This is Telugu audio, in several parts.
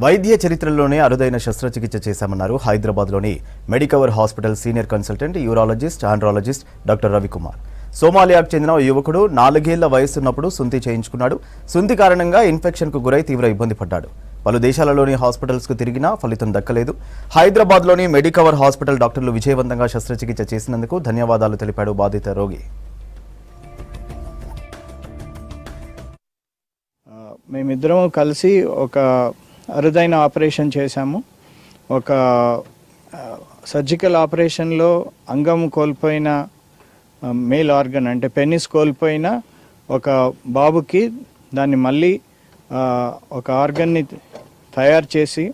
వైద్య చరిత్రలోనే అరుదైన శస్త్రచికిత్స చేశామన్నారు హైదరాబాద్లోని Medicover hospital senior consultant urologist andrologist doctor Ravikumar. సోమాలియాకు చెందిన ఓ యువకుడు 4 ఏళ్ల వయసున్నప్పుడు సుంతి చేయించుకున్నాడు. సుంతి కారణంగా ఇన్ఫెక్షన్కు గురై తీవ్ర ఇబ్బంది పడ్డాడు. పలు దేశాలలోని హాస్పిటల్స్కు తిరిగినా ఫలితం దక్కలేదు. హైదరాబాద్లోని మెడికవర్ హాస్పిటల్ డాక్టర్లు విజయవంతంగా శస్త్రచికిత్స చేసినందుకు ధన్యవాదాలు తెలిపాడు బాధిత రోగి. మేమిద్దరం కలిసి ఒక అరుదైన ఆపరేషన్ చేశాము. ఒక సర్జికల్ ఆపరేషన్లో అంగం కోల్పోయిన మేల్ ఆర్గన్ అంటే పెనిస్ కోల్పోయిన ఒక బాబుకి దాన్ని మళ్ళీ ఒక ఆర్గన్ని తయారు చేసి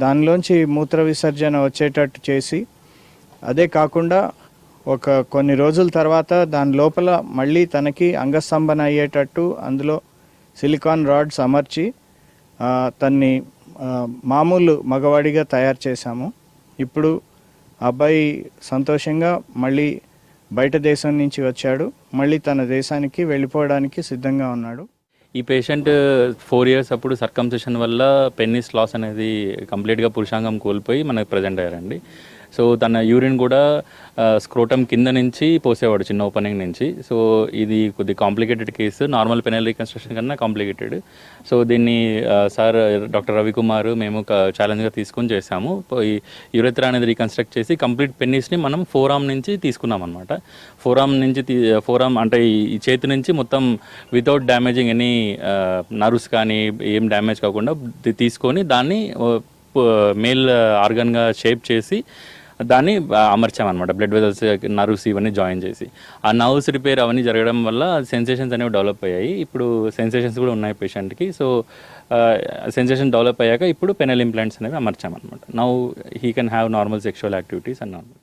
దానిలోంచి మూత్ర విసర్జన వచ్చేటట్టు చేసి, అదే కాకుండా కొన్ని రోజుల తర్వాత దాని లోపల మళ్ళీ తనకి అంగస్తంభన అయ్యేటట్టు అందులో సిలికాన్ రాడ్స్ అమర్చి తన్ని మామూలు మగవాడిగా తయారు చేశాము. ఇప్పుడు అబ్బాయి సంతోషంగా మళ్ళీ బయట దేశం నుంచి వచ్చాడు. మళ్ళీ తన దేశానికి వెళ్ళిపోవడానికి సిద్ధంగా ఉన్నాడు. ఈ పేషెంట్ 4 years అప్పుడు సర్కంసెషన్ వల్ల పెన్నిస్ లాస్ అనేది కంప్లీట్గా పురుషాంగం కోల్పోయి మనకు ప్రజెంట్ అయ్యారండి. సో తన యూరిన్ కూడా స్క్రోటమ్ కింద నుంచి పోసేవాడు, చిన్న ఓపెనింగ్ నుంచి. సో ఇది కొద్ది complicated case, normal penal reconstruction కన్నా కాంప్లికేటెడ్. సో దీన్ని సార్ డాక్టర్ రవికుమార్ మేము ఛాలెంజ్గా తీసుకొని చేసాము. ఈ యూరెత్రా అనేది రీకన్స్ట్రక్ట్ చేసి కంప్లీట్ పెన్నిస్ని మనం ఫోరామ్ నుంచి తీసుకున్నాం అనమాట. ఫోరామ్ అంటే ఈ చేతి నుంచి మొత్తం వితౌట్ డ్యామేజింగ్ ఎనీ నర్వ్స్ కానీ ఏం డ్యామేజ్ కాకుండా తీసుకొని దాన్ని మేల్ ఆర్గన్గా షేప్ చేసి దాన్ని అమర్చామన్నమాట. బ్లడ్ వెజల్స్, నర్వ్స్ ఇవన్నీ జాయిన్ చేసి ఆ నర్వ్స్ రిపేర్ అవన్నీ జరగడం వల్ల సెన్సేషన్స్ అనేవి డెవలప్ అయ్యాయి. ఇప్పుడు సెన్సేషన్స్ కూడా ఉన్నాయి పేషెంట్కి. సో సెన్సేషన్ డెవలప్ అయ్యాక ఇప్పుడు పెనల్ ఇంప్లాంట్స్ అనేవి అమర్చామన్నమాట. Now he can have normal sexual activities and normal.